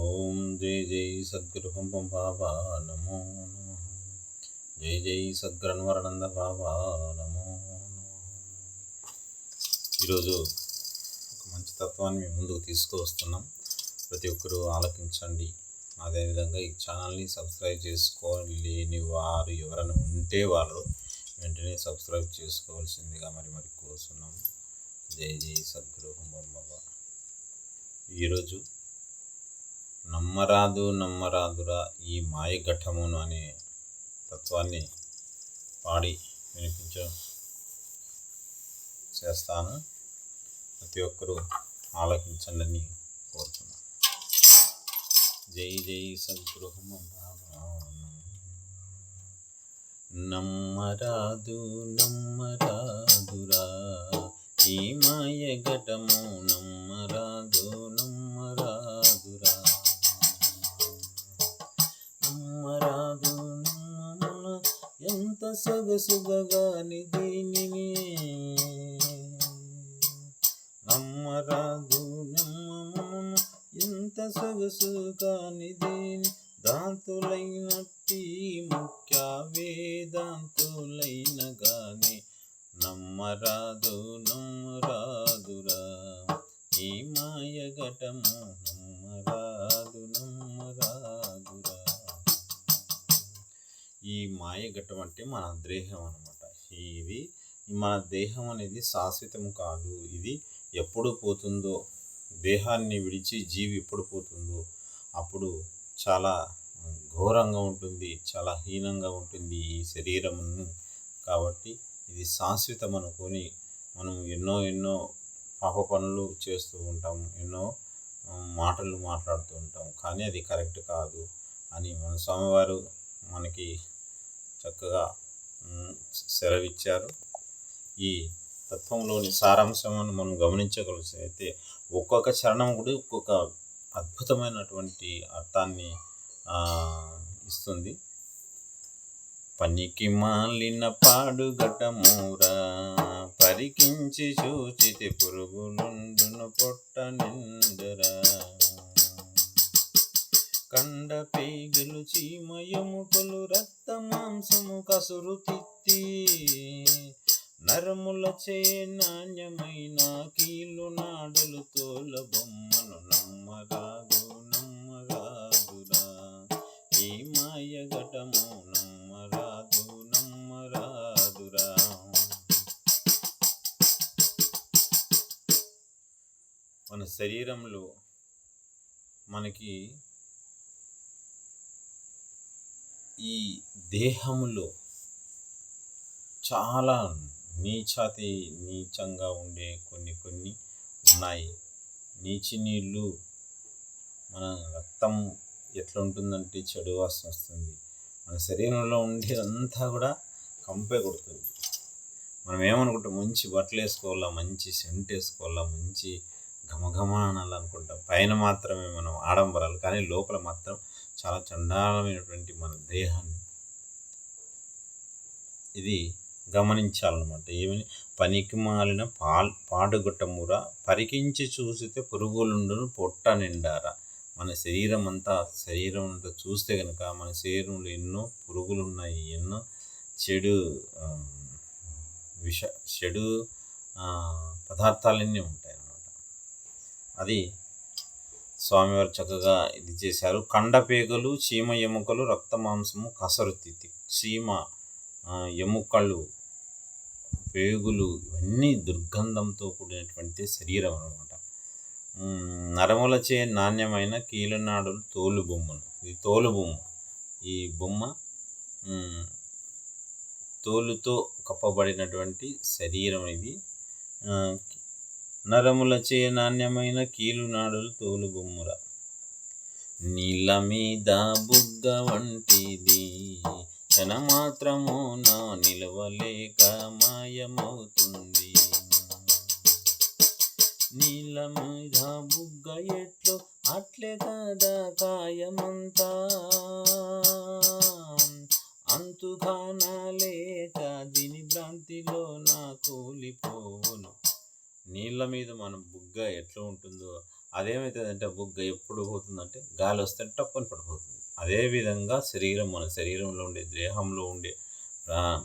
ఓం జై జై సద్గురు బాబా నమో నమః. జై జై సద్గురన్వరానంద బాబా నమో నమః. ఈరోజు ఒక మంచి తత్వాన్ని మీ ముందుకు తీసుకువస్తున్నాం. ప్రతి ఒక్కరూ ఆలకించండి. అదేవిధంగా ఈ ఛానల్ని సబ్స్క్రైబ్ చేసుకోలేని వారు ఎవరైనా ఉంటే వాళ్ళు వెంటనే సబ్స్క్రైబ్ చేసుకోవాల్సిందిగా మరి కోరుతున్నాం. జై జై సద్గురు బాబా. ఈరోజు నమ్మరాదురా ఈ మాయఘట్టమును అనే తత్వాన్ని పాడి చేస్తాను. ప్రతి ఒక్కరూ ఆలకించండి అని కోరుతున్నాను. జై జై సద్గురు నమ్మరాదురా ఈ మాయఘట్టము నమ్మరాదురా ఎంత సొగసుగాని దీనిని నమ్మరాదు ఎంత సొగసుగాని దీని దాంతులైనట్టి ముఖ్య వేదాంతులైన గాని నమ్మరాదురా ఈ మాయఘట్టము నమ్మరాదురా. ఈ మాయఘట్టం అంటే మన దేహం అన్నమాట. ఇది మన దేహం అనేది శాశ్వతం కాదు. ఇది ఎప్పుడు పోతుందో, దేహాన్ని విడిచి జీవి ఎప్పుడు పోతుందో అప్పుడు చాలా ఘోరంగా ఉంటుంది, చాలా హీనంగా ఉంటుంది ఈ శరీరమును. కాబట్టి ఇది శాశ్వతం అనుకొని మనం ఎన్నో పాప పనులు చేస్తూ ఉంటాం, ఎన్నో మాటలు మాట్లాడుతూ ఉంటాం. కానీ అది కరెక్ట్ కాదు అని మన స్వామివారు మనకి చక్కగా సెలవిచ్చారు. ఈ తత్వంలోని సారాంశమును మనం గమనించగలిగితే ఒక్కొక్క చరణం కూడా ఒక్కొక్క అద్భుతమైనటువంటి అర్థాన్ని ఇస్తుంది. పనికి మాలిన పాడుగటమురా పరికించి చూచితే పురుగులుండును పొట్ట నిండురా కండ పేగులు చీమ ఎముకలు రక్త మాంసము కసురు తిత్తి నరములచే నాణ్యమైన కీలు నాడులు తోల బొమ్మను నమ్మరాదురా ఈ మాయఘట్టము నమ్మరాదురా. మన శరీరంలో మనకి ఈ దేహములో చాలా నీచంగా ఉండే కొన్ని ఉన్నాయి. నీళ్ళు మన రక్తం ఎట్లా ఉంటుందంటే చెడు వాసన వస్తుంది. మన శరీరంలో ఉండేదంతా కూడా కంపే కొడుతుంది. మనం ఏమనుకుంటాం, మంచి బట్టలు వేసుకోవాలా, మంచి సెంట్ వేసుకోవాలా, మంచి ఘమఘమ అనాలనుకుంటాం. పైన మాత్రమే మనం ఆడంబరాలు, కానీ లోపల మాత్రం చాలా చండాలమైనటువంటి మన దేహాన్ని ఇది గమనించాలన్నమాట. ఏమని పనికి మాలిన పాడుగొట్టమురా పరికించి చూసితే పురుగులుండును పొట్ట నిండారా. మన శరీరం అంతా చూస్తే కనుక మన శరీరంలో ఎన్నో పురుగులు ఉన్నాయి, ఎన్నో చెడు పదార్థాలన్నీ ఉంటాయి అన్నమాట. అది స్వామివారు చక్కగా ఇది చేశారు. కండపేగలు చీమ ఎముకలు రక్త మాంసము కసరుతిత్తి. చీమ ఎముకలు పేగులు ఇవన్నీ దుర్గంధంతో కూడినటువంటి శరీరం అన్నమాట. నరములచే నాణ్యమైన కీలనాడులు తోలు బొమ్మలు. ఇది తోలు బొమ్మ. ఈ బొమ్మ తోలుతో కప్పబడినటువంటి శరీరం ఇది. నరములచే నాణ్యమైన కీలునాడులు తోలు బొమ్మర. నీళ్ళ మీద బుగ్గ వంటిది క్షణమాత్రము నా నిలవలేక మాయమవుతుంది. నీళ్ళ మీద బుగ్గ ఎట్లో అట్లే కదా కాయమంతా అంతుగానలేక దీని భ్రాంతిలో నా కూలిపోవును. నీళ్ళ మీద మన బుగ్గ ఎట్లా ఉంటుందో అదేమవుతుందంటే ఆ బుగ్గ ఎప్పుడు పోతుందంటే గాలి వస్తే టప్పుని పడిపోతుంది. అదేవిధంగా మన శరీరంలో ఉండే దేహంలో ఉండే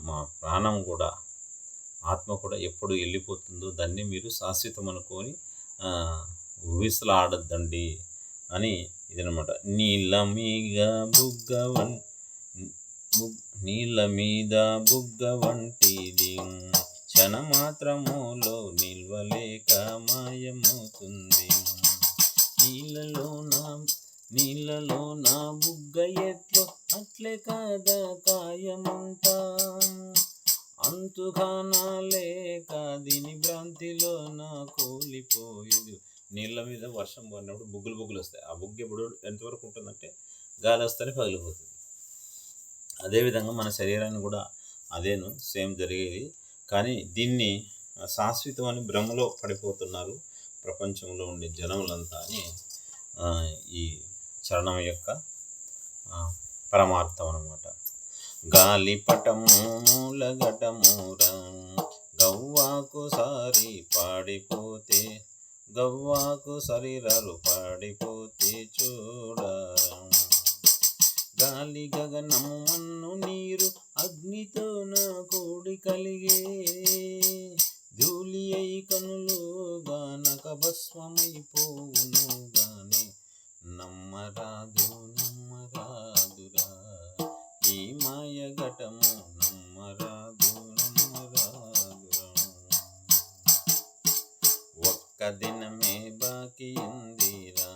మా ప్రాణం కూడా, ఆత్మ కూడా ఎప్పుడు వెళ్ళిపోతుందో దాన్ని మీరు శాశ్వతం అనుకొని ఊగిసలాడద్దండి అని ఇదనమాట. నీళ్ళ మీద బుగ్గ వంటిది, క్షణమాత్రములో నిల్వలేక మాయమవుతుంది. నీళ్ళలో నా బుగ్గ ఎట్లో అట్లే కాదా కాయమంతా, అంతుగానా లేక దీని భ్రాంతిలో నా కూలిపోయేది. నీళ్ళ మీద వర్షం పడినప్పుడు బుగ్గులు వస్తాయి. ఆ బుగ్గు ఎప్పుడు ఎంతవరకు ఉంటుందంటే గాలి వస్తేనే పగిలిపోతుంది. అదేవిధంగా మన శరీరాన్ని కూడా సేమ్ జరిగేది. కానీ దీన్ని శాశ్వతం అని భ్రమలో పడిపోతున్నారు ప్రపంచంలో ఉండే జనములంతా అని ఈ చరణం యొక్క పరమార్థం అన్నమాట. గాలిపటము మూలగటమురా గవ్వాకు సరిరాలు పాడిపోతే చూడరా. గాలి గగనము మన్ను నీరు అగ్నితో నా కూడి కలిగే, ధూళి అయి కనులు గానక భస్మమైపోవును గాని నమ్మరాదురా ఈ మాయ ఘటము నమ్మరాదురా. ఒక్క దినమే బాకి ఉందిరా,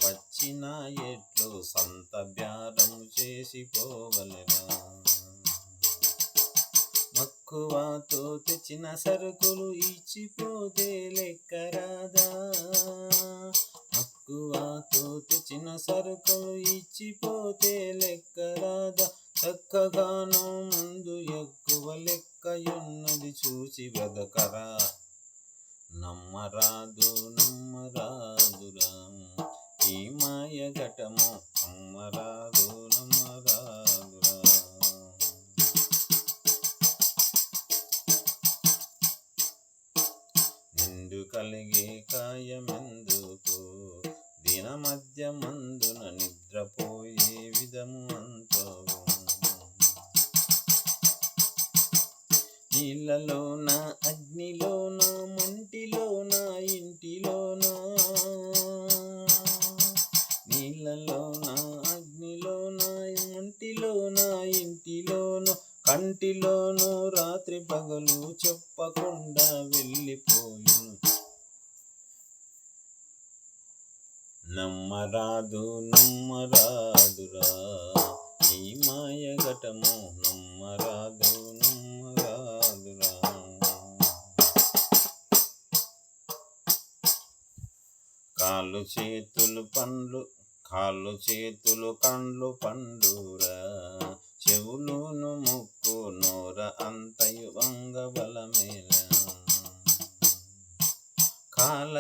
వచ్చిన ఎట్లు సంత బ్యారం చేసిపోవలరా. మక్కువతో తెచ్చిన సరుకులు ఇచ్చిపోతే లెక్కరాదా, మక్కువతో తెచ్చిన సరుకులు ఇచ్చిపోతే లెక్కరాదా. చక్కగాను ముందు ఎక్కువ లెక్కయున్నది చూసి బ్రతకరా. నమ్మరాదురా ఈ మాయ ఘటము నమ్మరాదురా. నిండు కలిగే కాయమెందుకు, దిన మధ్య మందున నిద్రపోయే విధము అంతో. నీళ్ళలోన అగ్నిలోన మంటిలోన ఇంటిలోన, నీళ్ళలోన అగ్నిలోన మంటిలోన ఇంటిలోన, కంటిలోను రాత్రి పగలు చెప్పకుండా వెళ్ళిపోయును. నమ్మరాదురా ఈ మాయ ఘటము నమ్మరాదురా. కాళ్ళు చేతులు కండ్లు పండురా, చెవులును ముక్కు నోర అంతయు అంగబలమేలా. కాల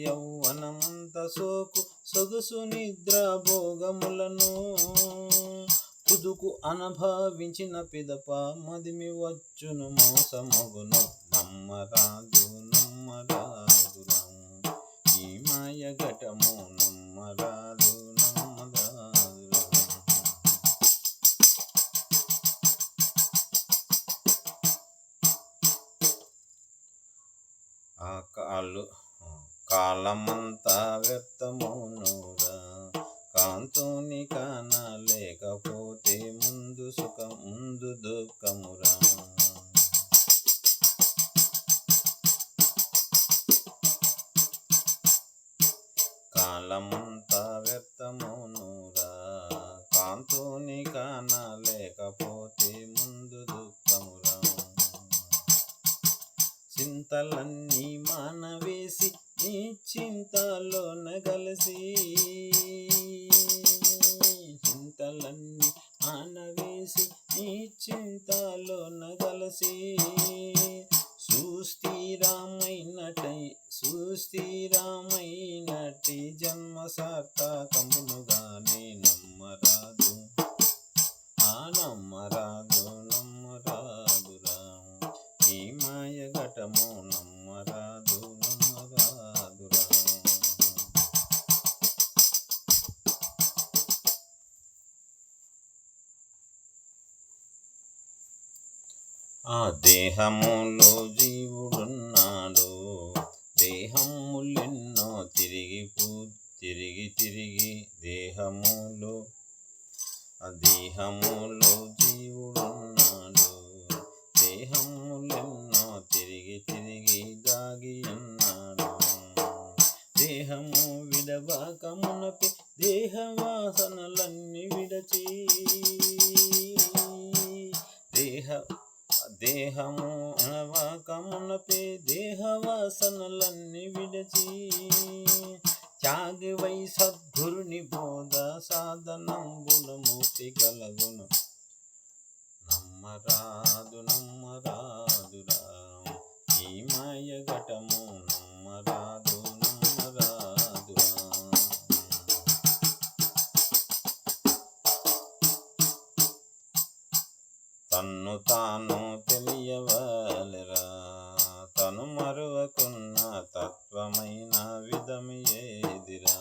యౌవనమంత సోకు సొగసు నిద్ర భోగములను, కుదుకు అనుభవించిన పిదప మదిమి వచ్చును మోసమగును. నమ్మరాదురా ఈ మాయ ఘటము నమ్మరాదురా. ఆ కాలమంతా వ్యర్థమౌనురా, కాంతుని కానలేకపోతే ముందు దుఃఖమురా. కాలమంతా వ్యర్థమౌనురా, కాంతుని కానలేకపోతే ముందు దుఃఖమురా. చింతలన్నీ మానవేసి నీ చింతలోన కలిసి, చింతలన్నీ మానవేసి నీ చింతలోన కలిసి, సుస్థిరమైనటి జన్మ సార్థకమునుగానే. నమ్మరాదురా ఈ మాయ ఘటము నమ్మరాదురా. ఆ దేహములో జీవుడున్నాడు, దేహములెన్నో తిరిగి దేహములో జీవుడున్నాడు, దేహములెన్నో తిరిగి దాగి ఉన్నాడు. దేహము విడవాక మునపి దేహవాసనలన్నీ విడచి, దేహము విడవాక మునపి దేహవాసనలన్నీ విడచి, త్యాగివై సద్గురుని బోధ సాధనంబులమూర్తి కలగును. నమ్మరాదురా ఈ మాయ ఘటము, నమ్మరాదురా. తన్ను తాను తెలియవలెరా, తను మరువకున్న తత్వమైన విధము ఏదిరా.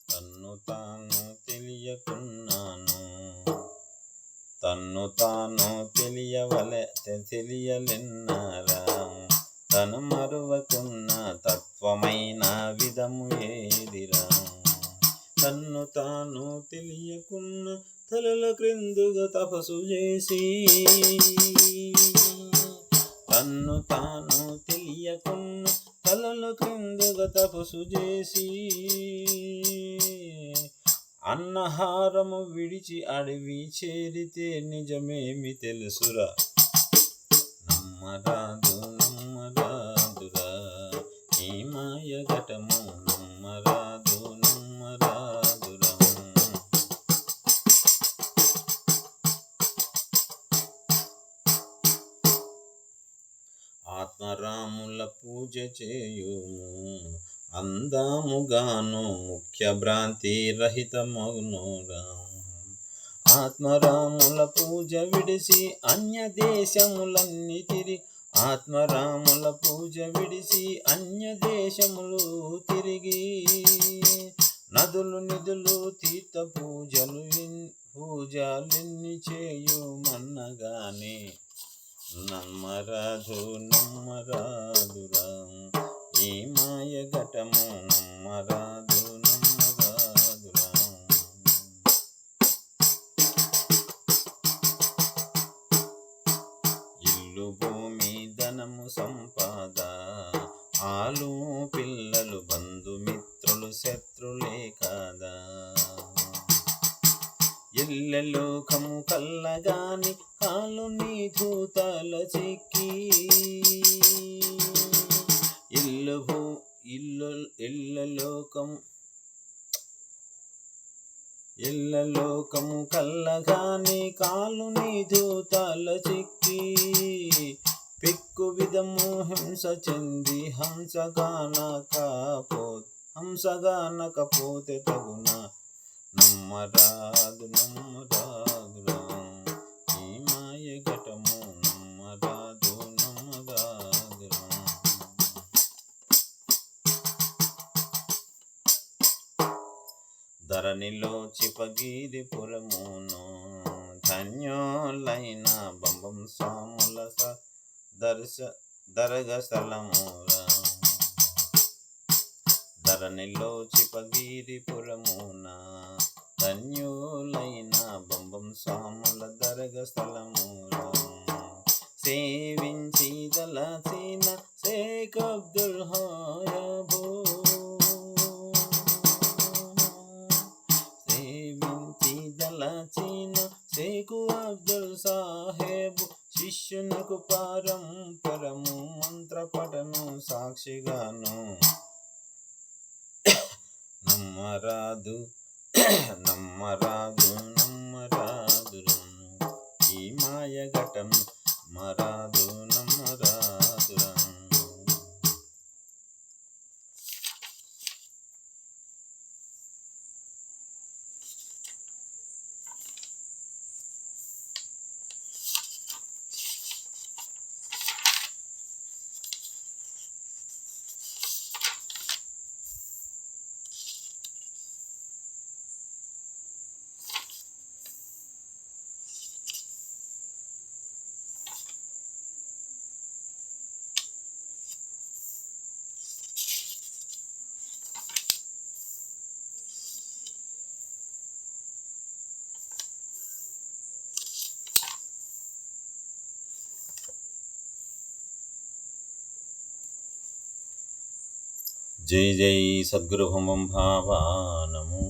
తన్ను తాను తెలియలెన్నరా, తను మరువకున్న తత్వమైన విధము ఏదిరా. తన్ను తాను తెలియకున్న తలల క్రిందుగా తపస్సు చేసి, తన్ను తాను తెలియకున్న తలల క్రిందుగా తపస్సు చేసి, అన్నహారము విడిచి అడవి చేరితే నిజమేమి తెలుసురా. నమ్మరాదురా ఈ మాయ ఘటము, నమ్మరాదురా. ఆత్మరాముల పూజ చేయుము, అందాముగాను ముఖ్య భ్రాంతి రహితమగునురా. ఆత్మరాముల పూజ విడిసి అన్య దేశములన్నీ తిరిగి, నదులు నిధులు తీర్థ పూజలెన్ని చేయుమన్నగాని, నమ్మరాదురా ఈ మాయ ఘటము, నమ్మరాదురా. ఇల్లు భూమి ధనము సంపాద, ఆలు పిల్లలు బంధుమిత్రులు శత్రులే కాదా. ఇల్లలోకము కల్లగాని కాలు నీ ధూతాల చిక్కి, ఇల్లలోకము కల్లగాని కాలు నీ ధూతాల చిక్కి, పెక్కు విధము హింస చెంది హంసగానకపోతే తగునా. నమ్మరాదురా ఈ మాయ ఘటము, నమ్మరాదురా. ధరణిలో చిపగిరిపురమును ధన్యోలైన బంబం స్వాముల దర్గ స్థలమురా. ధరణిలో చిపగిరిపురమున ధన్యులైన బంబం స్వాముల దర్గ స్థలమురా. సేవించి దలచిన షేక్ అబ్దుల్ హాయబో, సేవించి దలచిన షేక్ అబ్దుల్ సాహెబ్, శిష్యునకు పరంపరము మంత్రపటను సాక్షిగాను. నమ్మరాదురా ఈ మాయ ఘటం, నమ్మరాదురా. జై జై సద్గురు భం భావా నమో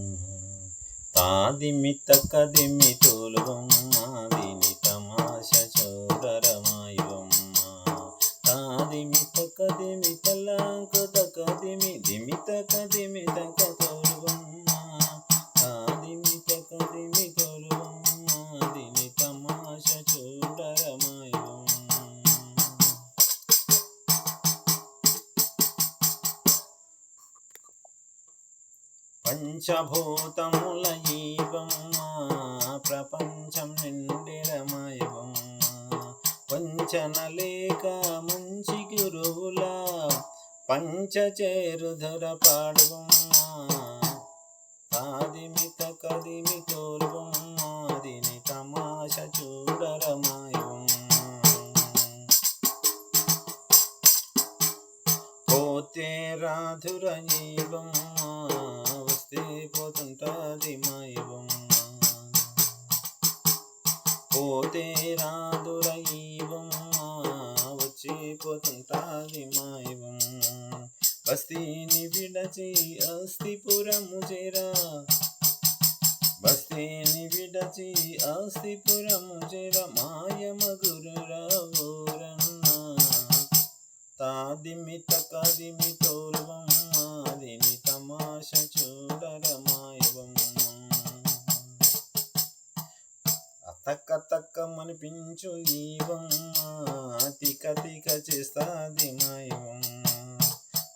తాదిమిత కదిమి తోలుగమ్మ దీని తమాష చోదరమాయువమ్మ తాదిమిత కదిమి తలాంకుత కదిమి దిమిత కదిమి తక తోలుగమ్మ తాదిమిత కదిమి తోలుగమ్మ దీని తమాష చోదరమాయువమ్మ పంచభూతముల ఈవమ్మ ప్రపంచం నిండిరమయవమ్మ వంచనలేక మంచి గురువుల పంచచేరుధర పాడువమ్మ తాదిమిత కదిమి తోలువమ్మ దీని తమాష చూడరమాయవమ్మ పోతే రాధుర ఈవమ్మ పోతుంటది మాయవమ్మ పోతే రాదురయవమ్మ వచ్చి పోతుంటది మాయవమ్మ బస్తీని విడచి అస్థిపురము చేరా బస్తీని విడచి అస్థిపురము చేర మాయమ గురురావోరన్న తాదిమిత కదిమి తోల్వమ్మ దీని తమాష చూడరమాయవమ్మ అతక్క తక్కమనిపించు ఈవమ్మ తిక తిక చేస్తాది మాయవమ్మ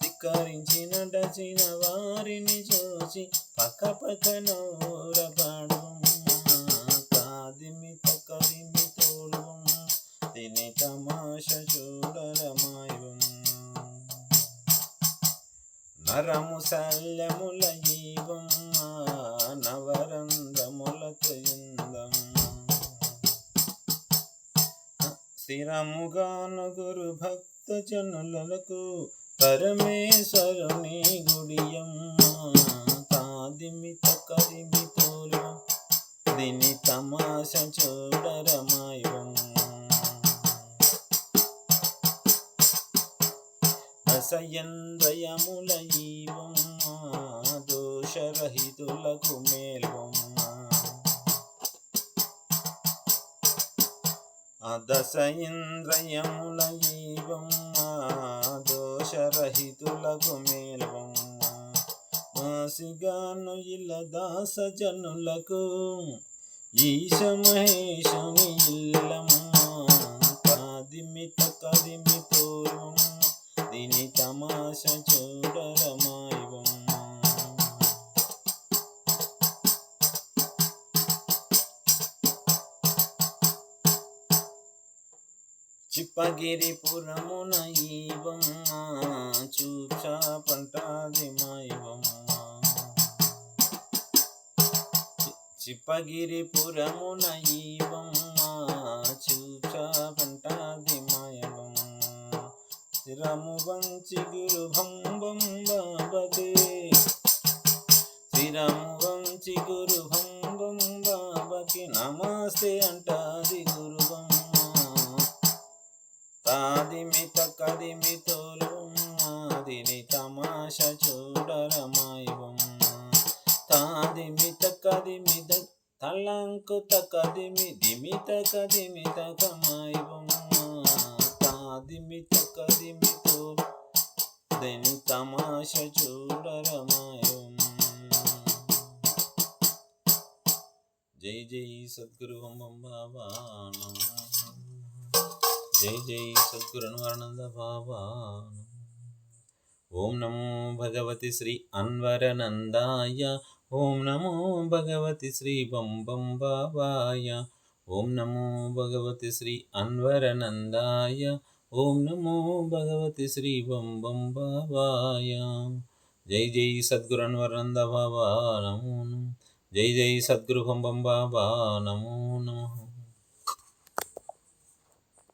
తిక్కరించిన డచిన వారిని చూసి పక్క పక్క నోరపడవమ్మ తాదిమిత కదిమి తోల్వమ్మ దీని తమాష చూడరమాయవమ్మ నరము శల్యముల ఈవమ్మ నవరంధ్రములతో యుందమ్మ స్థిరముగాను గురు భక్త జనులకు పరమేశ్వరుని గుడియమ్మ తాదిమిత కదిమి తోలు దీని తమాష చూడరమాయవమ్మ దశయంద్రయముల ఈవమ్మ దోషరహితులకు మేల్వమ్మ దశయంద్రయముల ఈవమ్మ దోషరహితులకు మేల్వమ్మ మాసిగాను ఇల దాస జనులకు ఈశ మహేశుని ఇల్లమ్మ కాదిమిత కదిమి తోల్వమ్మ దీని తమాష చూడరమాయవమ్మ చిప్పగిరిపురమున ఈవమ్మ చూచా పంటాది మాయవమ్మ చిప్పగిరిపురమున ఈవమ్మ చూచా పంటాది మాయవమ్మ స్థిరము వంచి గురు భంబం బాబకే స్థిరము వంచి గురు భంబం బాబకి నమస్తే అంటాది గురువమ్మ తాదిమిత కదిమి తోలువమ్మ దీని తమాష చూడరమాయవమ్మ తాదిమిత కదిమి తలంకుత కదిమి దిమిత కదిమి తకమాయవమ్మ తాదిమిత కదిమి తోలు దీని తమాష చూడరమాయవమ్మ జై జై సద్గురు భం బాబా నమో జై జై సద్గురు అన్వరానంద బాబా ఓం నమో భగవతి శ్రీ అన్వరానందాయ ఓం నమో భగవతి శ్రీ బం బం బాబాయ ఓం నమో భగవతి శ్రీ అన్వరానందాయ ఓం నమో భగవతి శ్రీ బం బం బాబాయ జై జై సద్గురు అన్వరానంద బాబా నమో జై జై సద్గురు భం బం బాబా నమో నమః.